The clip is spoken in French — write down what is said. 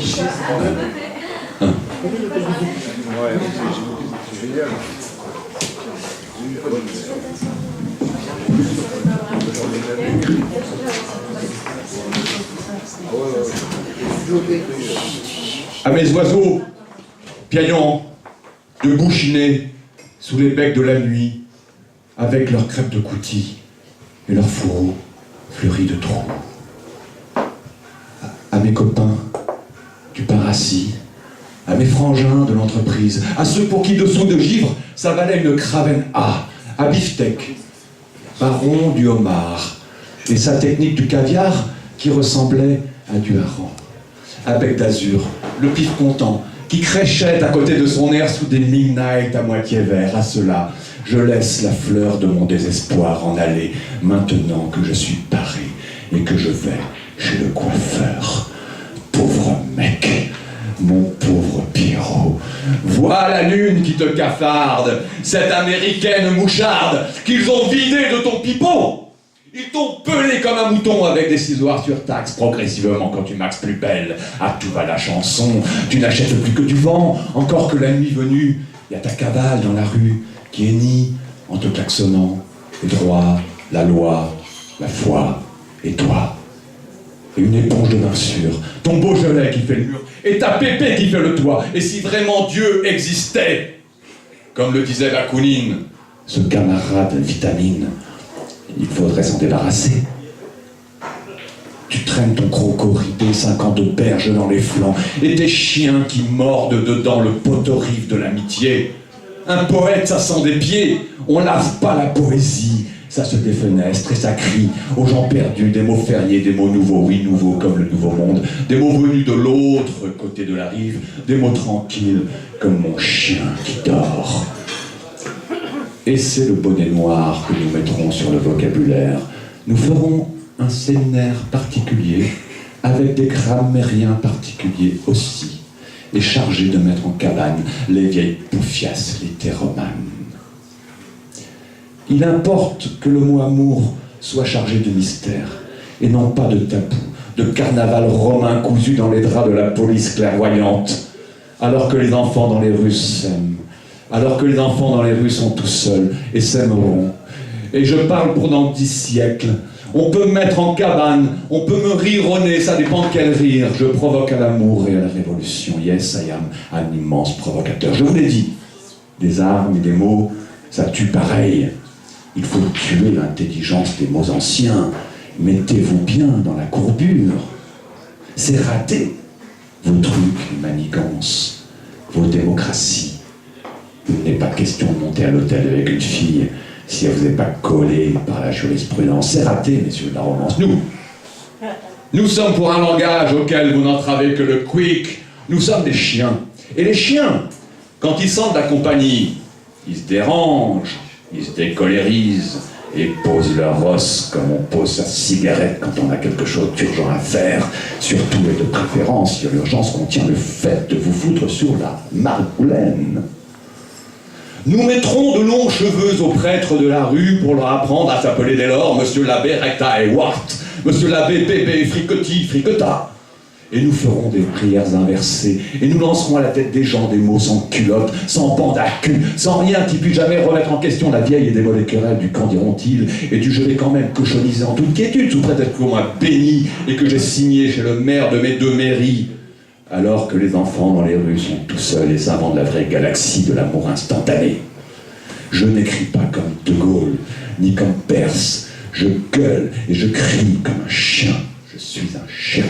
C'est génial. À mes oiseaux, piaillant, debout chinés, sous les becs de la nuit, avec leurs crêpes de coutis et leurs fourreaux fleuris de trous. À mes copains du pain rassis, à mes frangins de l'entreprise, à ceux pour qui dessous de givre, ça valait une cravenne à beefsteak, baron du homard, et sa technique du caviar qui ressemblait à du hareng. À bec d'azur, le pif content, qui créchait à côté de son air sous des midnight à moitié verts. À cela, je laisse la fleur de mon désespoir en aller, maintenant que je suis paré et que je vais chez le coiffeur. Pauvre mec, mon pauvre Pierrot, vois la lune qui te cafarde, cette américaine moucharde qu'ils ont vidée de ton pipeau. Ils t'ont pelé comme un mouton avec des cisoires surtaxes. Progressivement, quand tu maxes plus belle, à tout va la chanson. Tu n'achètes plus que du vent, encore que la nuit venue, il y a ta cavale dans la rue qui hennit en te klaxonnant. Le droit, la loi, la foi et toi. Et une éponge de morsure, ton Beaujolais qui fait le mur, et ta pépé qui fait le toit. Et si vraiment Dieu existait, comme le disait Bakounine, ce camarade vitamine, il faudrait s'en débarrasser. Tu traînes ton croco ridé, 50 berges dans les flancs, et des chiens qui mordent dedans le poteau-rive de l'amitié. Un poète, ça sent des pieds, on lave pas la poésie. Ça se défenestre et ça crie aux gens perdus, des mots fériés, des mots nouveaux, oui, nouveaux comme le nouveau monde, des mots venus de l'autre côté de la rive, des mots tranquilles comme mon chien qui dort. Et c'est le bonnet noir que nous mettrons sur le vocabulaire. Nous ferons un séminaire particulier, avec des grammairiens particuliers aussi, et chargés de mettre en cabane les vieilles poufiasses littéromanes. Il importe que le mot amour soit chargé de mystère, et non pas de tabou, de carnaval romain cousu dans les draps de la police clairvoyante, alors que les enfants dans les rues s'aiment. Alors que les enfants dans les rues sont tout seuls et s'aimeront. Et je parle pour dans 10 siècles. On peut me mettre en cabane, on peut me rire au nez, ça dépend de quel rire. Je provoque à l'amour et à la révolution. Yes, I am un immense provocateur. Je vous l'ai dit, des armes et des mots, ça tue pareil. Il faut tuer l'intelligence des mots anciens. Mettez-vous bien dans la courbure. C'est raté. Vos trucs, les manigances, vos démocraties. Il n'est pas question de monter à l'hôtel avec une fille si elle ne vous est pas collée par la jurisprudence. C'est raté, messieurs de la romance. Nous sommes pour un langage auquel vous n'entravez que le quick. Nous sommes des chiens. Et les chiens, quand ils sentent la compagnie, ils se dérangent, ils se décolérisent et posent leur os comme on pose sa cigarette quand on a quelque chose d'urgent à faire. Surtout et de préférence si l'urgence contient le fait de vous foutre sur la margoulaine. Nous mettrons de longs cheveux aux prêtres de la rue pour leur apprendre à s'appeler dès lors Monsieur l'abbé Recta et Wart, Monsieur l'abbé Pépé Fricotti Fricota. Et nous ferons des prières inversées, et nous lancerons à la tête des gens des mots sans culotte, sans bande à cul, sans rien qui puisse jamais remettre en question la vieille et démodée querelle du qu'en diront-ils, et du je vais quand même cochoniser en toute quiétude, sous prétexte qu'on m'a béni et que j'ai signé chez le maire de mes 2 mairies. Alors que les enfants dans les rues sont tout seuls et s'inventent la vraie galaxie de l'amour instantané. Je n'écris pas comme De Gaulle, ni comme Perse. Je gueule et je crie comme un chien. Je suis un chien.